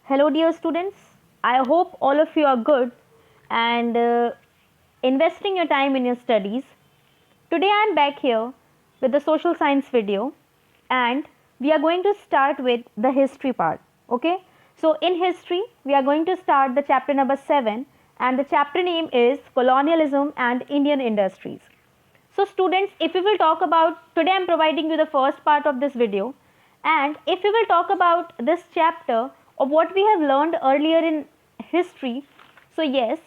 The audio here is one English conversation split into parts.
Hello, dear students. I hope all of you are good and investing your time in your studies. Today I am back here with the social science video and we are going to start with the history part. Okay, so in history, we are going to start the chapter number 7 and the chapter name is Colonialism and Indian Industries. So students, if we will talk about, today I am providing you the first part of this video, and if we will talk about this chapter of what we have learned earlier in history, so yes,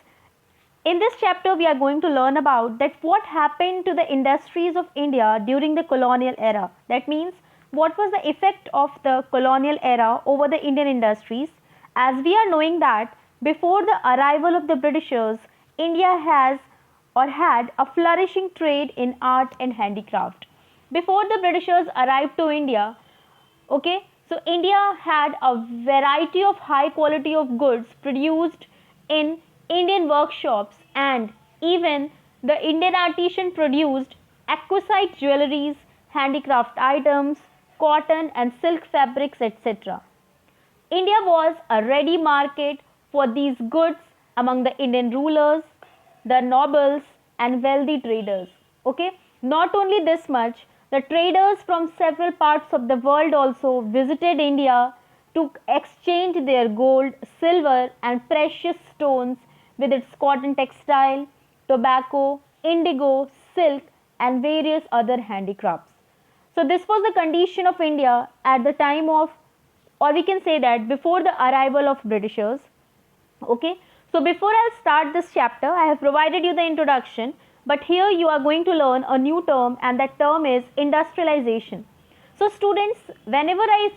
in this chapter we are going to learn about that what happened to the industries of India during the colonial era. That means what was the effect of the colonial era over the Indian industries, as we are knowing that before the arrival of the Britishers, India has or had a flourishing trade in art and handicraft. Before the Britishers arrived to India, okay, so India had a variety of high quality of goods produced in Indian workshops, and even the Indian artisan produced exquisite jewelries, handicraft items, cotton and silk fabrics, etc. India was a ready market for these goods among the Indian rulers, the nobles, and wealthy traders. Okay, not only this much, the traders from several parts of the world also visited India to exchange their gold, silver, and precious stones with its cotton textile, tobacco, indigo, silk, and various other handicrafts. So, this was the condition of India at the time of, or we can say that before the arrival of Britishers. Okay, so before I'll start this chapter, I have provided you the introduction, but here you are going to learn a new term, and that term is industrialization. So students, whenever I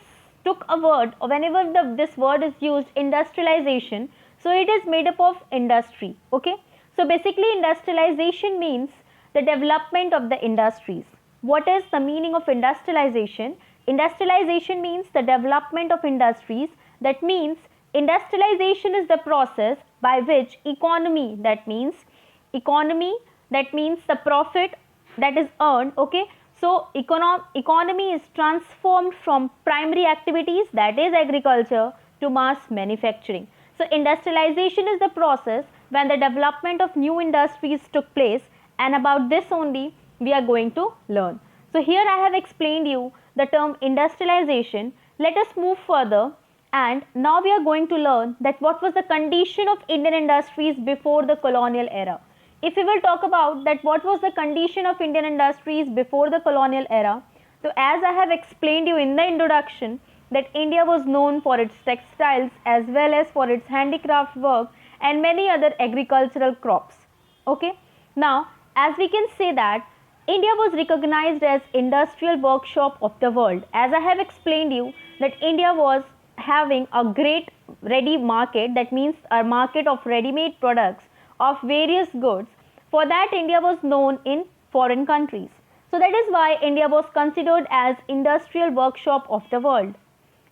took a word or whenever this word is used, industrialization, so it is made up of industry. Okay, so basically industrialization means the development of the industries. What is the meaning of industrialization? Industrialization means the development of industries. That means industrialization is the process by which economy, that means the profit that is earned. Okay, so economy is transformed from primary activities, that is agriculture, to mass manufacturing. So industrialization is the process when the development of new industries took place, and about this only we are going to learn. So here I have explained you the term industrialization. Let us move further, and now we are going to learn that what was the condition of Indian industries before the colonial era. If we will talk about that what was the condition of Indian industries before the colonial era, so as I have explained you in the introduction that India was known for its textiles as well as for its handicraft work and many other agricultural crops. Okay, now as we can say that India was recognized as industrial workshop of the world. As I have explained you that India was having a great ready market, that means a market of ready-made products of various goods. For that, India was known in foreign countries. So that is why India was considered as industrial workshop of the world.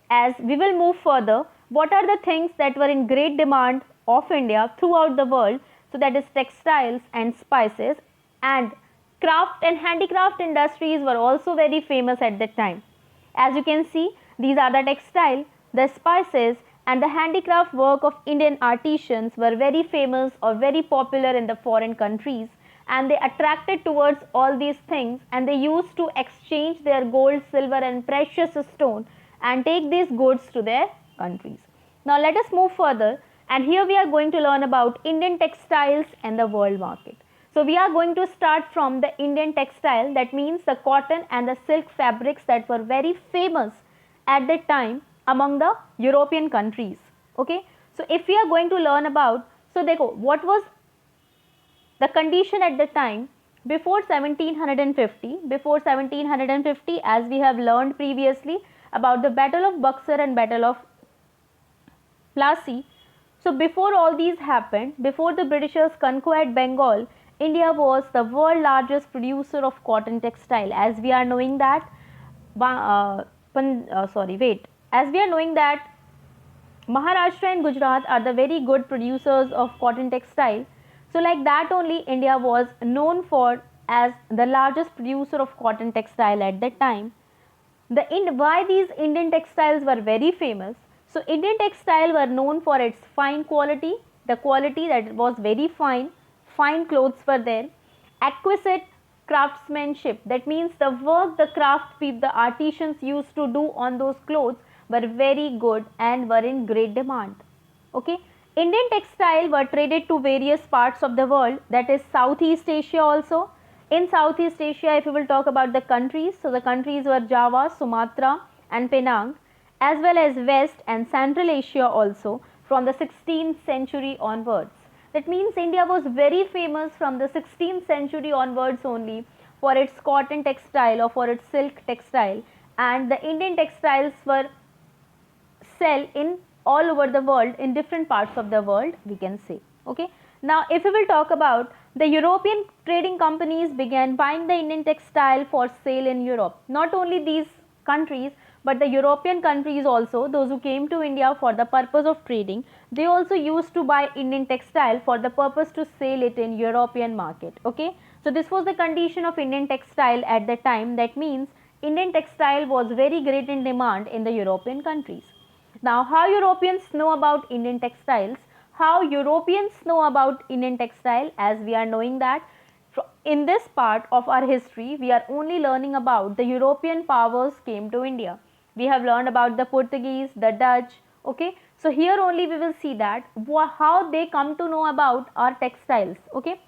As we will move further, what are the things that were in great demand of India throughout the world? So that is textiles and spices, and craft and handicraft industries were also very famous at that time. As you can see, these are the textile, the spices, and the handicraft work of Indian artisans were very famous or very popular in the foreign countries, and they attracted towards all these things, and they used to exchange their gold, silver, and precious stone and take these goods to their countries. Now let us move further, and here we are going to learn about Indian textiles and the world market. So we are going to start from the Indian textile, that means the cotton and the silk fabrics that were very famous at that time among the European countries. Okay, so if we are going to learn about, so देखो what was the condition at the time before 1750. Before 1750, as we have learned previously about the Battle of Buxar and Battle of Plassey. So before all these happened, before the Britishers conquered Bengal, India was the world largest producer of cotton textile. As we are knowing that, as we are knowing that Maharashtra and Gujarat are the very good producers of cotton textile. So like that only India was known for as the largest producer of cotton textile at that time. Why these Indian textiles were very famous? So Indian textile were known for its fine quality, the quality that was very fine clothes were there, exquisite craftsmanship, that means the work the craft people, the artisans used to do on those clothes were very good and were in great demand. Okay, Indian textile were traded to various parts of the world, that is Southeast Asia also. In Southeast Asia, if we will talk about the countries, so the countries were Java, Sumatra and Penang, as well as West and Central Asia also from the 16th century onwards. That means India was very famous from the 16th century onwards only for its cotton textile or for its silk textile, and the Indian textiles were sell in all over the world, in different parts of the world, we can say. Okay, now if we will talk about the European trading companies began buying the Indian textile for sale in Europe. Not only these countries, but the European countries also, those who came to India for the purpose of trading, they also used to buy Indian textile for the purpose to sell it in European market. Okay, so this was the condition of Indian textile at the time. That means Indian textile was very great in demand in the European countries. Now, how Europeans know about Indian textiles? How Europeans know about Indian textile? As we are knowing that in this part of our history, we are only learning about the European powers came to India. We have learned about the Portuguese, the Dutch. Okay, so here only we will see that how they come to know about our textiles. Okay,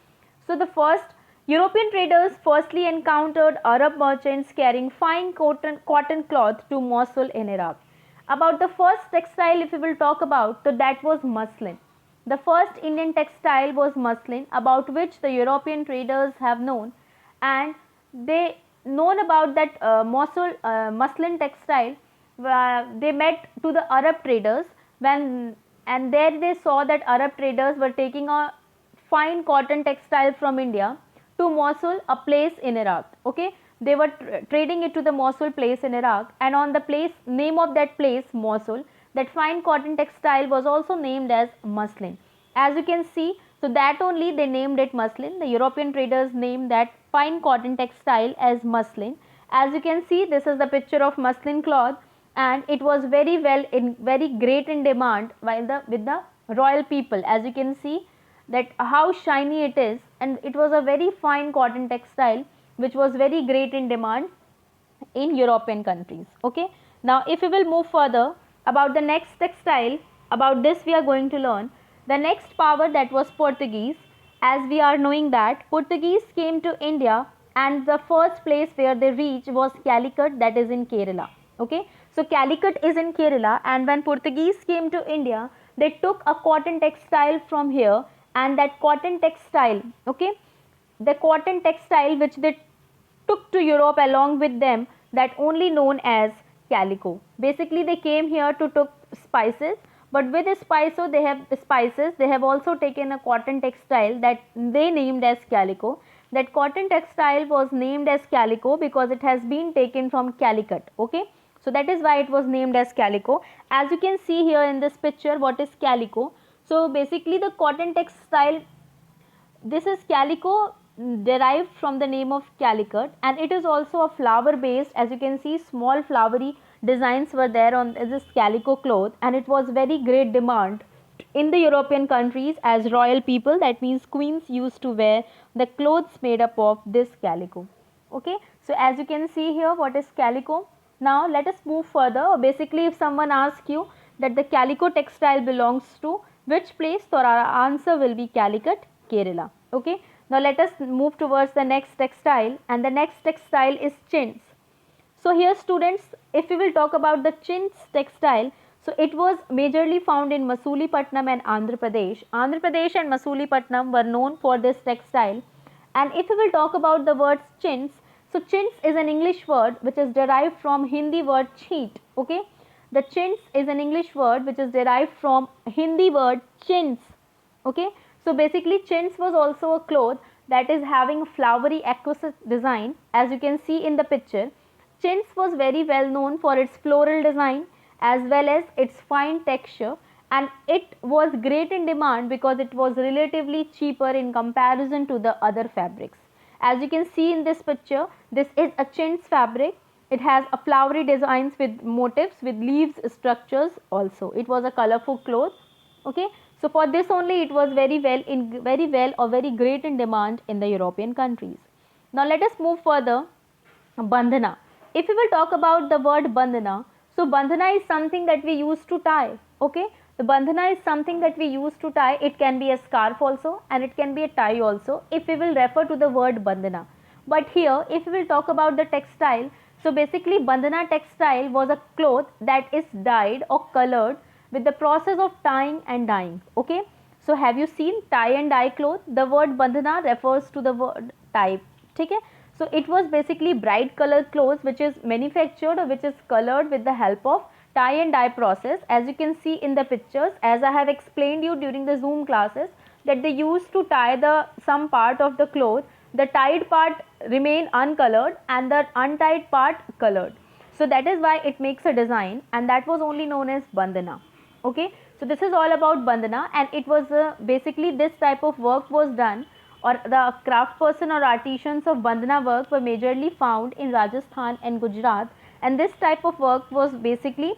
so the first European traders firstly encountered Arab merchants carrying fine cotton cloth to Mosul in Iraq. About the first textile, if we will talk about, so that was muslin. The first Indian textile was muslin, about which the European traders have known, and they known about that Mosul muslin textile. They met to the Arab traders when, and there they saw that Arab traders were taking a fine cotton textile from India to Mosul, a place in Iraq. Okay, they were trading it to the Mosul place in Iraq, and on the place name of that place, Mosul, that fine cotton textile was also named as muslin. As you can see, so that only they named it muslin. The European traders named that fine cotton textile as muslin. As you can see, this is the picture of muslin cloth, and it was very great in demand while with the royal people. As you can see that how shiny it is, and it was a very fine cotton textile which was very great in demand in European countries. Okay, now if we will move further about the next textile, about this we are going to learn the next power, that was Portuguese. As we are knowing that Portuguese came to India, and the first place where they reached was Calicut, that is in Kerala. Okay, so Calicut is in Kerala, and when Portuguese came to India, they took a cotton textile from here, and that cotton textile, okay, the cotton textile which they took to Europe along with them, that only known as calico. Basically they came here to took spices, but with spices they have also taken a cotton textile that they named as calico. That cotton textile was named as calico because it has been taken from Calicut. Okay, so that is why it was named as calico. As you can see here in this picture, what is calico? So basically the cotton textile, this is calico, derived from the name of Calicut, and it is also a flower based. As you can see, small flowery designs were there on this calico cloth, and it was very great demand in the European countries as royal people, that means queens, used to wear the clothes made up of this calico. Okay, so as you can see here, what is calico? Now let us move further. Basically, if someone asks you that the calico textile belongs to which place, so our answer will be Calicut, Kerala. Okay, now let us move towards the next textile, and the next textile is chintz. So here students, if we will talk about the chintz textile, so it was majorly found in Masulipatam and Andhra Pradesh. Andhra Pradesh and Masulipatam were known for this textile. And if we will talk about the word chintz, so chintz is an English word which is derived from Hindi word cheat. Okay, the chintz is an English word which is derived from Hindi word chintz. Okay, so basically chintz was also a cloth that is having flowery exquisite design. As you can see in the picture, chintz was very well known for its floral design as well as its fine texture, and it was great in demand because it was relatively cheaper in comparison to the other fabrics. As you can see in this picture, this is a chintz fabric. It has a flowery designs with motifs with leaves structures also. It was a colorful cloth. Okay, so for this only it was very well or very great in demand in the European countries. Now let us move further. Bandhana. If we will talk about the word bandhana, so bandhana is something that we use to tie. Okay, the bandhana is something that we use to tie. It can be a scarf also and it can be a tie also if we will refer to the word bandhana. But here if we will talk about the textile, so basically bandhana textile was a cloth that is dyed or colored with the process of tying and dyeing. Okay, so have you seen tie and dye cloth? The word bandhana refers to the word tie. Okay, so it was basically bright colored clothes which is manufactured or which is colored with the help of tie and dye process. As you can see in the pictures, as I have explained you during the Zoom classes, that they used to tie the some part of the cloth, the tied part remain uncolored and the untied part colored. So that is why it makes a design, and that was only known as bandhana. Okay, so this is all about bandhana, and it was basically this type of work was done, or the craft person or artisans of bandhana work were majorly found in Rajasthan and Gujarat, and this type of work was basically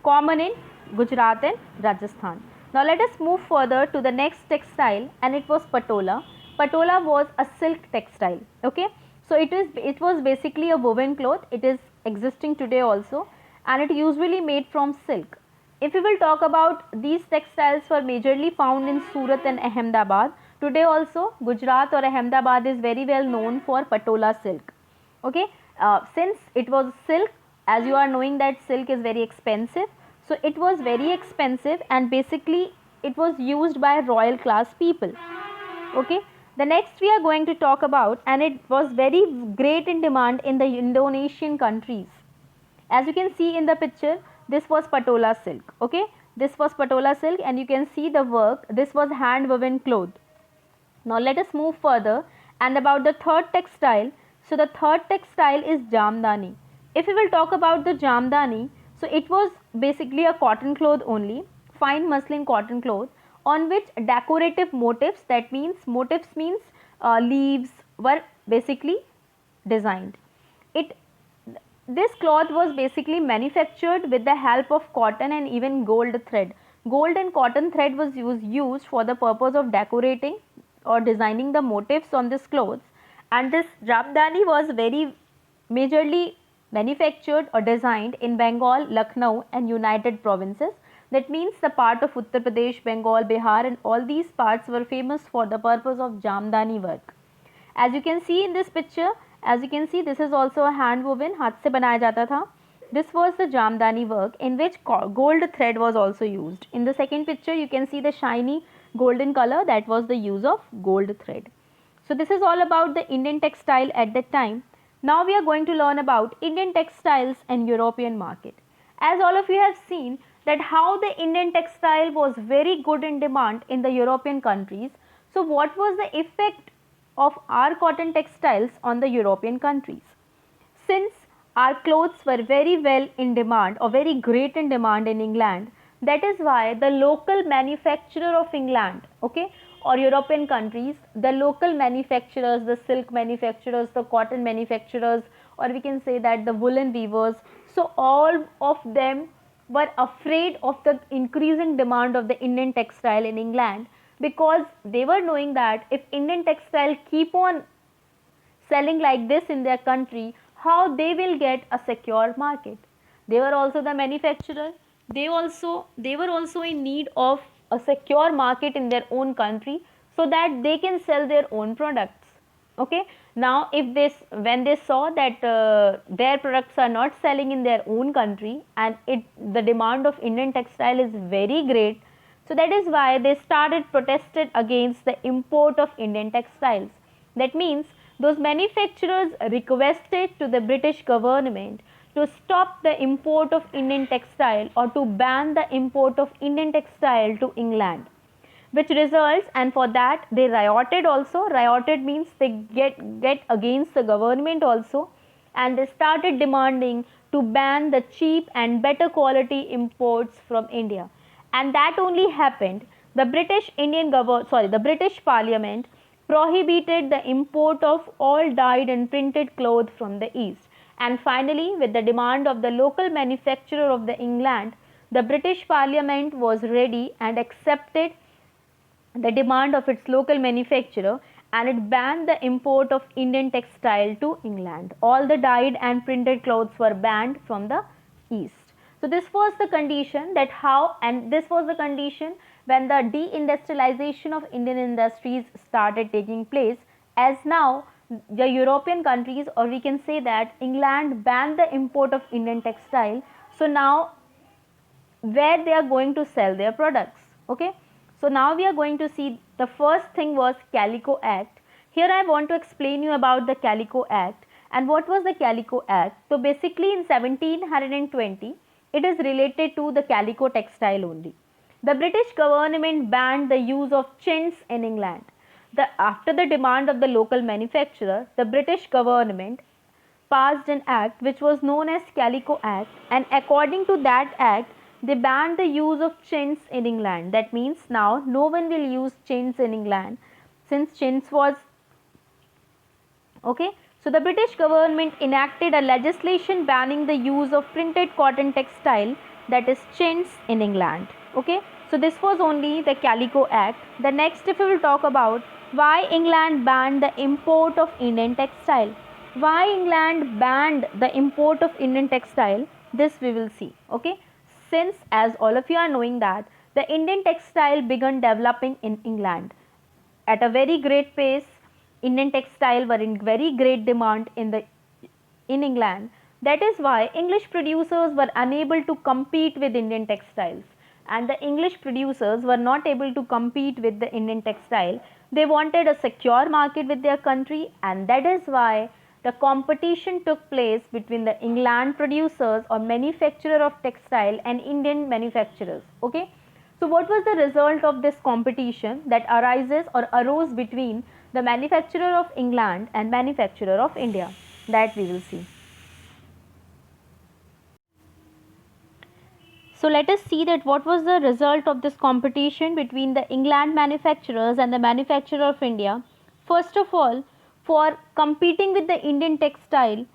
common in Gujarat and Rajasthan. Now let us move further to the next textile, and it was patola. Patola was a silk textile. Okay, so it was basically a woven cloth. It is existing today also, and it usually made from silk. If we will talk about these textiles were majorly found in Surat and Ahmedabad. Today also Gujarat or Ahmedabad is very well known for patola silk. Okay, since it was silk, as you are knowing that silk is very expensive, so it was very expensive and basically it was used by royal class people. Okay, the next we are going to talk about, and it was very great in demand in the Indonesian countries. As you can see in the picture, this was patola silk. Okay, this was patola silk and you can see the work. This was hand woven cloth. Now let us move further, and about the third textile. So the third textile is jamdani. If we will talk about the jamdani, so it was basically a cotton cloth only, fine muslin cotton cloth on which decorative motifs, that means motifs means leaves, were basically designed. It This cloth was basically manufactured with the help of cotton and even gold thread. Gold and cotton thread was used for the purpose of decorating or designing the motifs on this clothes, and this jamdani was very majorly manufactured or designed in Bengal, Lucknow and United Provinces. That means the part of Uttar Pradesh, Bengal, Bihar and all these parts were famous for the purpose of jamdani work. As you can see in this picture, as you can see, this is also a hand woven, हाथ से बनाया जाता था. This was the jamdani work in which gold thread was also used. In the second picture, you can see the shiny golden color, that was the use of gold thread. So this is all about the Indian textile at that time. Now we are going to learn about Indian textiles and European market. As all of you have seen that how the Indian textile was very good in demand in the European countries. So what was the effect of our cotton textiles on the European countries? Since our clothes were very well in demand or very great in demand in England, that is why the local manufacturer of England, okay, or European countries, the local manufacturers, the silk manufacturers, the cotton manufacturers, or we can say that the woolen weavers, so all of them were afraid of the increasing demand of the Indian textile in England, because they were knowing that if Indian textile keep on selling like this in their country, how they will get a secure market. They were also the manufacturer. They were also in need of a secure market in their own country so that they can sell their own products. Okay. Now, if this when they saw that their products are not selling in their own country and the demand of Indian textile is very great, so that is why they started protested against the import of Indian textiles. That means those manufacturers requested to the British government to stop the import of Indian textile or to ban the import of Indian textile to England, which results, and for that they rioted also. Rioted means they get against the government also, and they started demanding to ban the cheap and better quality imports from India. And that only happened. The British Parliament prohibited the import of all dyed and printed cloth from the east. And finally, with the demand of the local manufacturer of the England, the British Parliament was ready and accepted the demand of its local manufacturer, and it banned the import of Indian textile to England. All the dyed and printed clothes were banned from the east. So this was the condition that how, and this was the condition when the deindustrialization of Indian industries started taking place, as now the European countries, or we can say that England, banned the import of Indian textile. So now where they are going to sell their products. Okay, so now we are going to see the first thing was Calico Act. Here I want to explain you about the Calico Act. And what was the Calico Act? So basically in 1720 it is related to the calico textile only. The British government banned the use of chintz in England. After the demand of the local manufacturer, the British government passed an act which was known as Calico Act, and according to that act, they banned the use of chintz in England. That means now no one will use chintz in England, since chintz was okay. So the British government enacted a legislation banning the use of printed cotton textile, that is chintz, in England. Okay, so this was only the Calico Act. The next, if we will talk about why England banned the import of Indian textile. Why England banned the import of Indian textile, this we will see. Okay, since as all of you are knowing that the Indian textile began developing in England at a very great pace. Indian textile were in very great demand in England. That is why English producers were unable to compete with Indian textiles, and the English producers were not able to compete with the Indian textile. They wanted a secure market with their country, and that is why the competition took place between the England producers or manufacturer of textile and Indian manufacturers. Okay, so what was the result of this competition that arises or arose between the manufacturer of England and manufacturer of India? That we will see. So let us see that what was the result of this competition between the England manufacturers and the manufacturer of India. First of all, for competing with the Indian textile,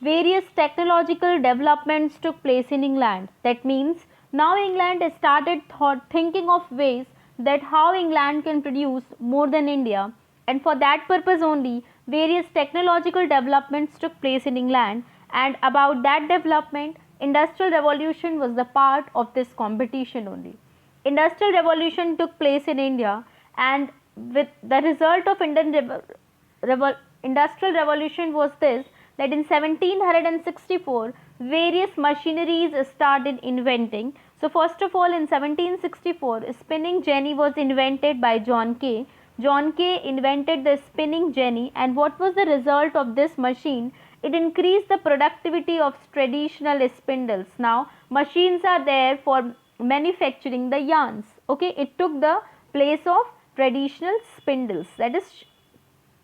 various technological developments took place in England. That means now England has started thinking of ways that how England can produce more than India, and for that purpose only various technological developments took place in England, and about that development Industrial Revolution was the part of this competition only. Industrial Revolution took place in India, and with the result of Industrial Revolution was this, that in 1764 various machineries started inventing. So first of all in 1764 spinning jenny was invented by John Kay. John Kay invented the spinning jenny, and what was the result of this machine? It increased the productivity of traditional spindles. Now machines are there for manufacturing the yarns. Okay, it took the place of traditional spindles. That is,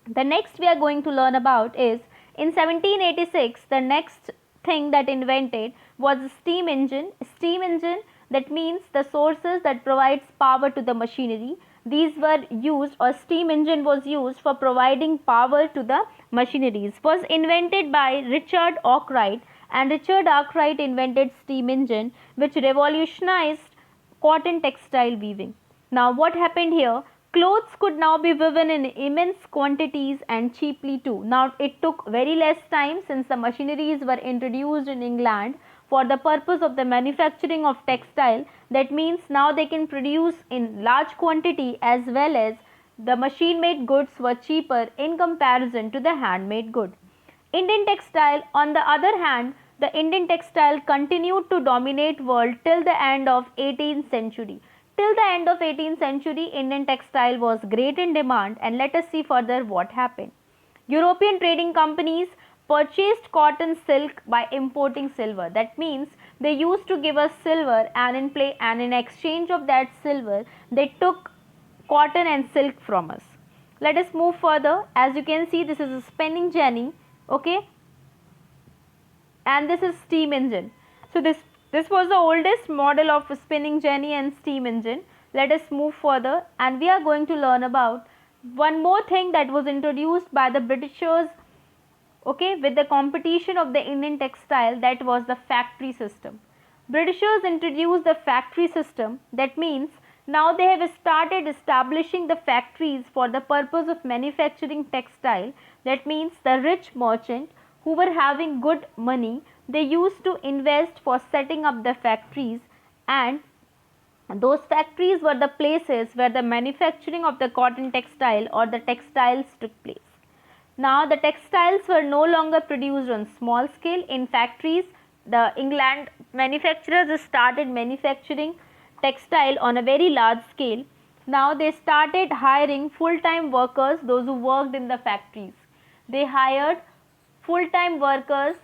the next we are going to learn about is in 1786 the next thing that invented was steam engine. Steam engine, that means the sources that provides power to the machinery. These were used, or steam engine was used for providing power to the machineries. Was invented by Richard Arkwright, and Richard Arkwright invented steam engine which revolutionized cotton textile weaving. Now what happened here? Clothes could now be woven in immense quantities and cheaply too. Now it took very less time, since the machineries were introduced in England for the purpose of the manufacturing of textile. That means now they can produce in large quantity, as well as the machine made goods were cheaper in comparison to the handmade good. Indian textile, on the other hand, the Indian textile continued to dominate world till the end of 18th century. Till the end of 18th century, Indian textile was great in demand, and let us see further what happened. European trading companies purchased cotton silk by importing silver. That means they used to give us silver, and in exchange of that silver they took cotton and silk from us. Let us move further. As you can see, this is a spinning jenny, okay, and this is steam engine. So this was the oldest model of spinning jenny and steam engine. Let us move further, and we are going to learn about one more thing that was introduced by the Britishers okay, with the competition of the Indian textile, that was the factory system. Britishers introduced the factory system. That means now they have started establishing the factories for the purpose of manufacturing textile. That means the rich merchant who were having good money, they used to invest for setting up the factories, and those factories were the places where the manufacturing of the cotton textile or the textiles took place. Now the textiles were no longer produced on small scale in factories. The England manufacturers started manufacturing textile on a very large scale. Now they started hiring full-time workers, those who worked in the factories. They hired full-time workers,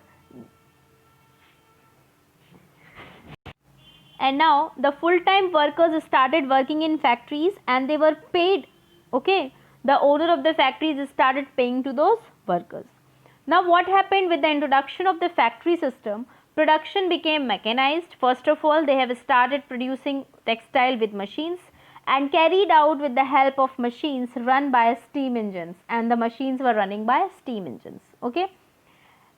and now the full-time workers started working in factories and they were paid, okay, the owner of the factories started paying to those workers. Now what happened with the introduction of the factory system? Production became mechanized. First of all, they have started producing textile with machines and carried out with the help of machines run by steam engines, and the machines were running by steam engines, okay.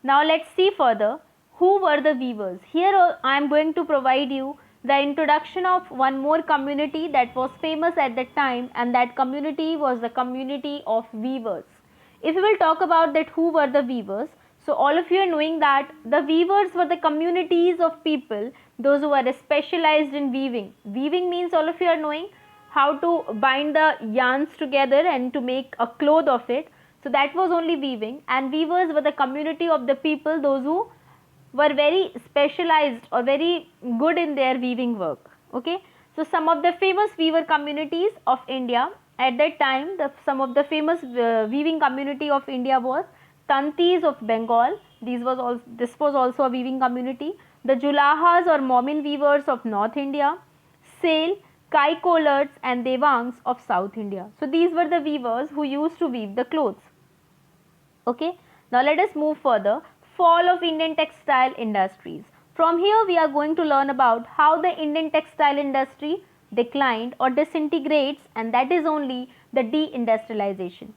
Now let's see further who were the weavers. Here I am going to provide you the introduction of one more community that was famous at that time, and that community was the community of weavers. If we will talk about that who were the weavers, so all of you are knowing that the weavers were the communities of people, those who are specialized in weaving. Weaving means all of you are knowing how to bind the yarns together and to make a cloth of it. So that was only weaving, and weavers were the community of the people, those who were very specialized or very good in their weaving work, okay. So some of the famous weaver communities of India at that time, some of the famous weaving community of India was Tantis of Bengal. This was also a weaving community. The Julahas or Momin weavers of North India, Sale, Kai Collards and Devangs of South India. So these were the weavers who used to weave the clothes. Okay, now let us move further. Fall of Indian textile industries. From here we are going to learn about how the Indian textile industry declined or disintegrates, and that is only the deindustrialization.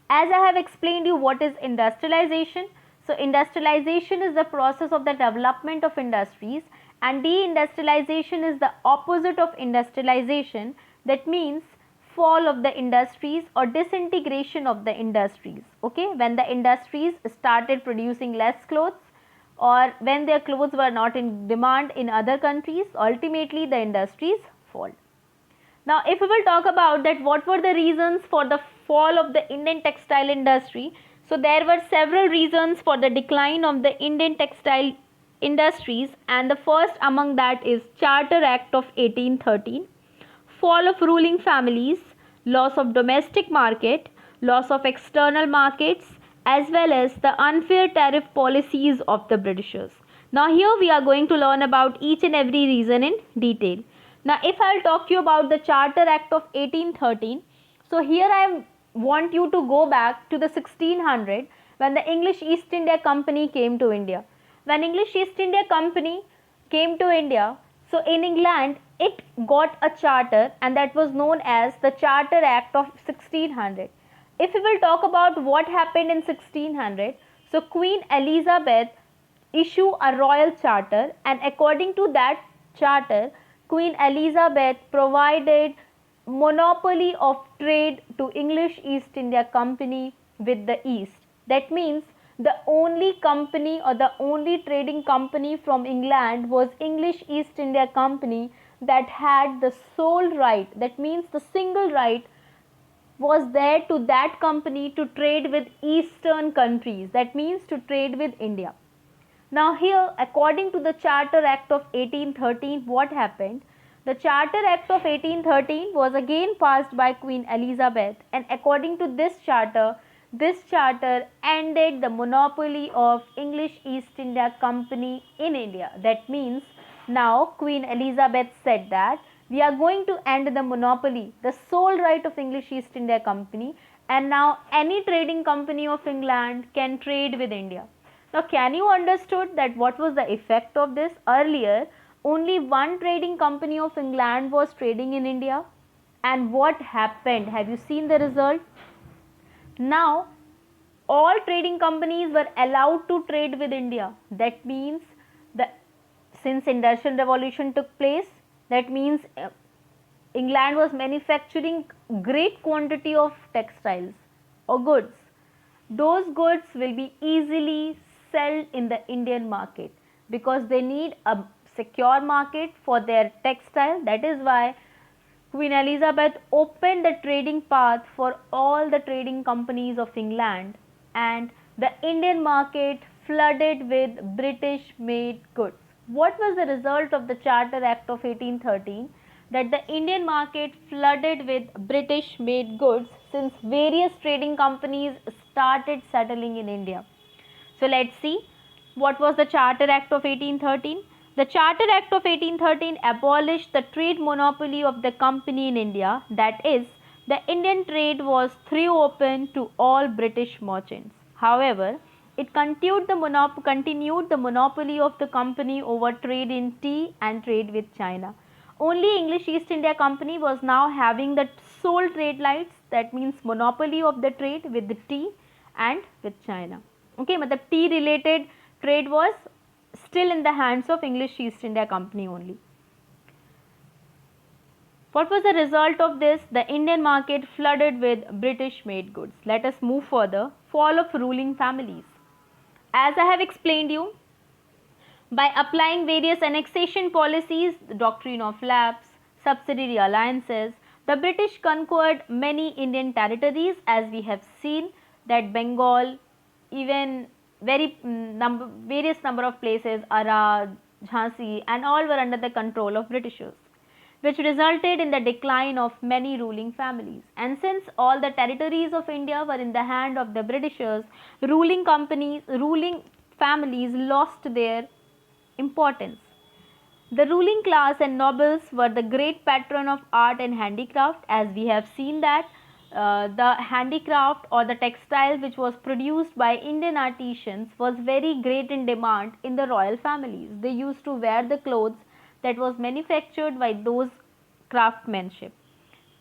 As I have explained you what is industrialization. So industrialization is the process of the development of industries, and deindustrialization is the opposite of industrialization. That means fall of the industries or disintegration of the industries, okay, when the industries started producing less clothes or when their clothes were not in demand in other countries, ultimately the industries fall. Now if we will talk about that what were the reasons for the fall of the Indian textile industry, so there were several reasons for the decline of the Indian textile industries, and the first among that is Charter Act of 1813, fall of ruling families, loss of domestic market, loss of external markets, as well as the unfair tariff policies of the Britishers. Now here we are going to learn about each and every reason in detail. Now if I will talk you about the Charter Act of 1813, so here I want you to go back to the 1600 when the English East India Company came to India. When English East India Company came to India, so in England it got a charter, and that was known as the Charter Act of 1600. If we will talk about what happened in 1600, so Queen Elizabeth issued a royal charter, and according to that charter, Queen Elizabeth provided monopoly of trade to English East India Company with the East. That means the only company or the only trading company from England was English East India Company that had the sole right, that means the single right was there to that company to trade with eastern countries, that means to trade with India. Now here according to the Charter Act of 1813, what happened? The Charter Act of 1813 was again passed by Queen Elizabeth, and according to this charter ended the monopoly of English East India Company in India. That means now Queen Elizabeth said that we are going to end the monopoly, the sole right of English East India Company, and now any trading company of England can trade with India. Now can you understood that what was the effect of this? Earlier only one trading company of England was trading in India, and what happened? Have you seen the result? Now all trading companies were allowed to trade with India. That means the since industrial revolution took place, that means England was manufacturing great quantity of textiles or goods. Those goods will be easily sold in the Indian market because they need a secure market for their textile. That is why Queen Elizabeth opened the trading path for all the trading companies of England, and the Indian market flooded with British made goods. What was the result of the Charter Act of 1813? That the Indian market flooded with British made goods since various trading companies started settling in India. So let's see what was the Charter Act of 1813. The Charter Act of 1813 abolished the trade monopoly of the company in India, that is, the Indian trade was through open to all British merchants. However, it continued the monopoly of the company over trade in tea and trade with China. Only English East India Company was now having the sole trade rights, that means monopoly of the trade with the tea and with China. Okay, matlab tea related trade was still in the hands of English East India Company only. What was the result of this? The Indian market flooded with British made goods. Let us move further. Fall of ruling families. As I have explained you, by applying various annexation policies, the doctrine of lapse, subsidiary alliances, the British conquered many Indian territories, as we have seen that Bengal, even various number of places, Ara, Jhansi, and all were under the control of Britishers, which resulted in the decline of many ruling families. And since all the territories of India were in the hand of the Britishers, ruling families lost their importance. The ruling class and nobles were the great patron of art and handicraft, as we have seen that the handicraft or the textile which was produced by Indian artisans was very great in demand in the royal families. They used to wear the clothes that was manufactured by those craftsmanship.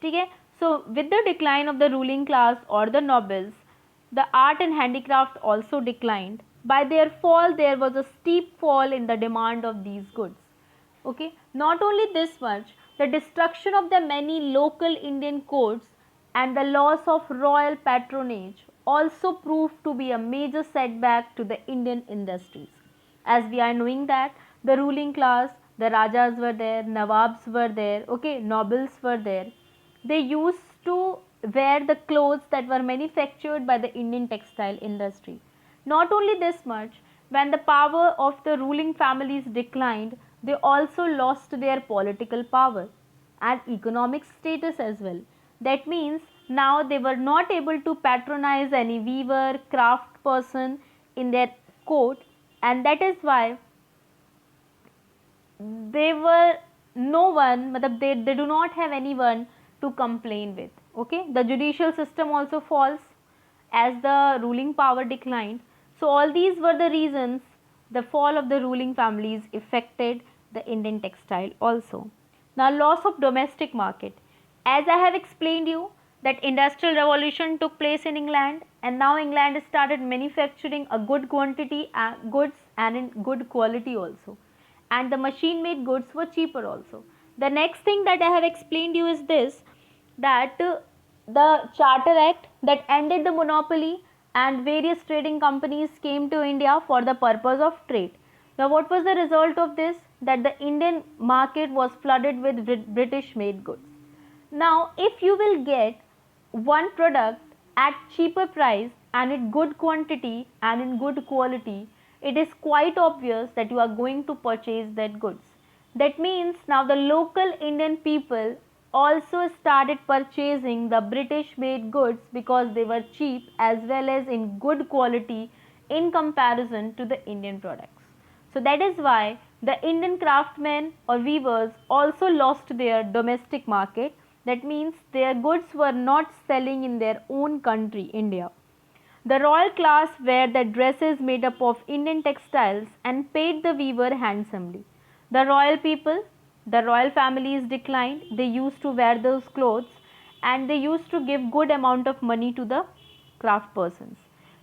Okay? So with the decline of the ruling class or the nobles, the art and handicraft also declined. By their fall, there was a steep fall in the demand of these goods. Okay, not only this much, the destruction of the many local Indian courts and the loss of royal patronage also proved to be a major setback to the Indian industries. As we are knowing that the ruling class, the Rajas were there, Nawabs were there, okay, nobles were there. They used to wear the clothes that were manufactured by the Indian textile industry. Not only this much, when the power of the ruling families declined, they also lost their political power and economic status as well. That means now they were not able to patronize any weaver, craft person in their court, and that is why they were no one, they do not have anyone to complain with. Okay, the judicial system also falls as the ruling power declined. So all these were the reasons the fall of the ruling families affected the Indian textile also. Now, loss of domestic market. As I have explained you that industrial revolution took place in England, and now England started manufacturing a good quantity goods and in good quality also, and the machine made goods were cheaper also. The next thing that I have explained you is this, that the Charter Act that ended the monopoly and various trading companies came to India for the purpose of trade. Now what was the result of this? That the Indian market was flooded with British made goods. Now if you will get one product at cheaper price and in good quantity and in good quality, it is quite obvious that you are going to purchase that goods. That means now the local Indian people also started purchasing the British made goods because they were cheap as well as in good quality in comparison to the Indian products. So that is why the Indian craftsmen or weavers also lost their domestic market. That means their goods were not selling in their own country, India. The royal class wear the dresses made up of Indian textiles and paid the weaver handsomely. The royal people, the royal families declined. They used to wear those clothes and they used to give good amount of money to the craft persons.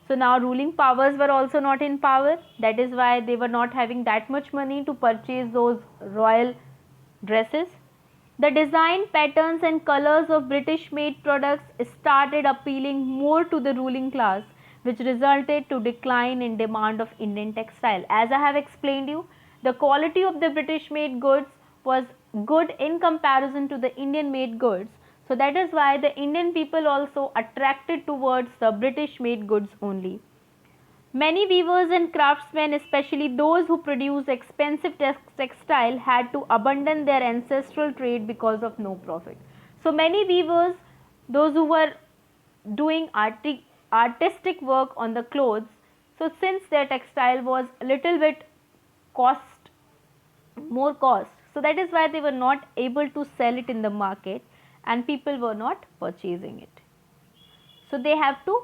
So now ruling powers were also not in power. That is why they were not having that much money to purchase those royal dresses. The design, patterns and colors of British made products started appealing more to the ruling class, which resulted to decline in demand of Indian textile. As I have explained you, the quality of the British made goods was good in comparison to the Indian made goods. So that is why the Indian people also attracted towards the British made goods only. Many weavers and craftsmen, especially those who produce expensive textile, had to abandon their ancestral trade because of no profit. So many weavers, those who were doing artistic work on the clothes, so since their textile was a little bit cost, more cost, so that is why they were not able to sell it in the market and people were not purchasing it. So they have to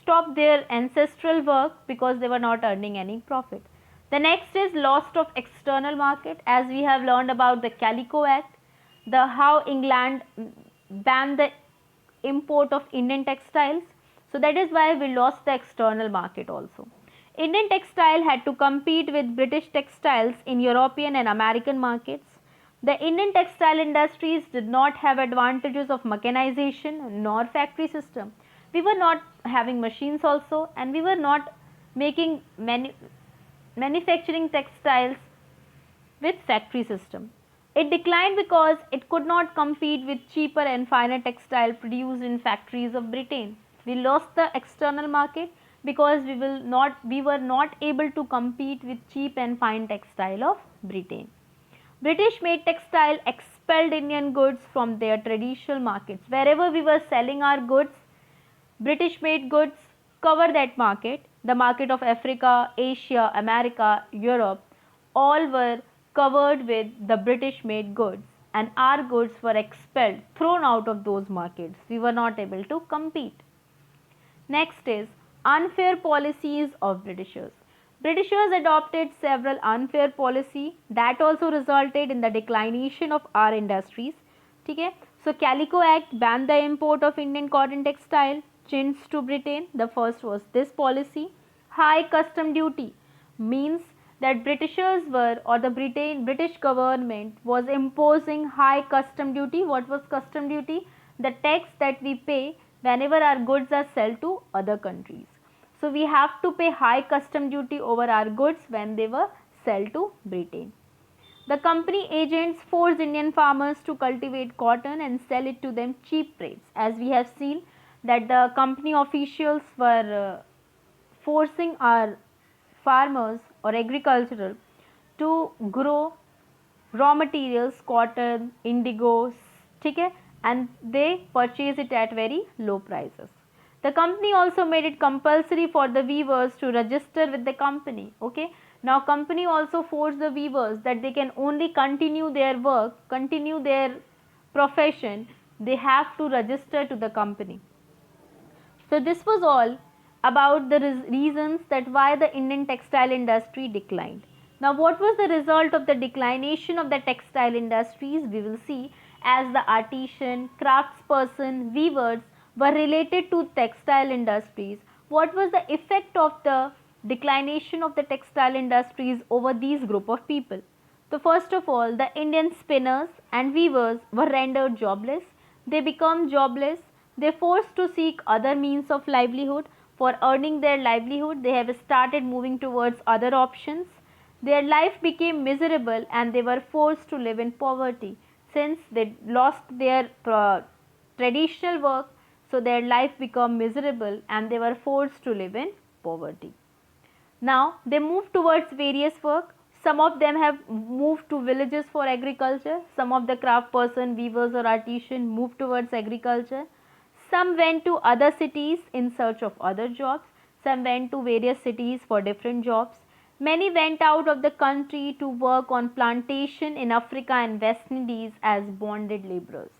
stop their ancestral work because they were not earning any profit. The next is loss of external market. As we have learned about the Calico Act, the how England banned the import of Indian textiles. So that is why we lost the external market also. Indian textile had to compete with British textiles in European and American markets. The Indian textile industries did not have advantages of mechanization nor factory system. We were not having machines also, and we were not making manufacturing textiles with factory system. It declined because it could not compete with cheaper and finer textile produced in factories of Britain. We lost the external market because we were not able to compete with cheap and fine textile of Britain. British made textile expelled Indian goods from their traditional markets. Wherever we were selling our goods, British made goods cover that market. The market of Africa, Asia, America, Europe, all were covered with the British made goods, and our goods were expelled, thrown out of those markets. We were not able to compete. Next is unfair policies of Britishers. Britishers adopted several unfair policies that also resulted in the declination of our industries. Okay? So Calico Act banned the import of Indian cotton textile chintz to Britain. The first was this policy. High custom duty means that Britishers were, or the British government was imposing high custom duty. What was custom duty? The tax that we pay whenever our goods are sold to other countries. So we have to pay high custom duty over our goods when they were sold to Britain. The company agents forced Indian farmers to cultivate cotton and sell it to them cheap rates. As we have seen that the company officials were forcing our farmers or agricultural to grow raw materials, cotton, indigo, okay, and they purchase it at very low prices. The company also made it compulsory for the weavers to register with the company. Okay. Now company also forced the weavers that they can only continue their work, continue their profession, they have to register to the company. So this was all about the reasons that why the Indian textile industry declined. Now what was the result of the declination of the textile industries? We will see, as the artisan, craftsperson, weavers were related to textile industries. What was the effect of the declination of the textile industries over these group of people? So first of all, the Indian spinners and weavers were rendered jobless. They become jobless. They forced to seek other means of livelihood. For earning their livelihood, they have started moving towards other options. Their life became miserable and they were forced to live in poverty. Since they lost their traditional work, so their life became miserable and they were forced to live in poverty. Now they move towards various work. Some of them have moved to villages for agriculture. Some of the craft person, weavers or artisan moved towards agriculture. Some went to other cities in search of other jobs. Some went to various cities for different jobs. Many went out of the country to work on plantation in Africa and West Indies as bonded laborers.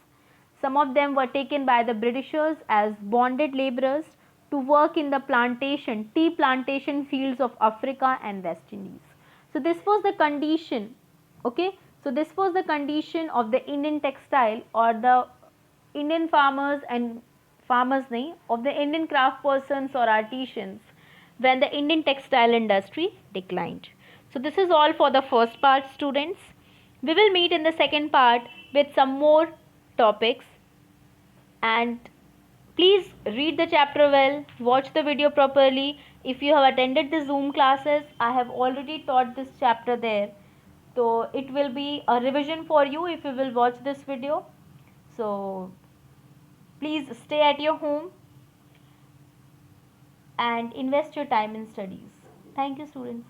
Some of them were taken by the Britishers as bonded laborers to work in the plantation, tea plantation fields of Africa and West Indies. So this was the condition, okay. So this was the condition of the Indian textile, or the Indian farmers and farmers nahi, of the Indian craft persons or artisans when the Indian textile industry declined. So this is all for the first part, students. We will meet in the second part with some more topics, and please read the chapter well, watch the video properly. If you have attended the Zoom classes, I have already taught this chapter there. So it will be a revision for you if you will watch this video. So please stay at your home and invest your time in studies. Thank you, students.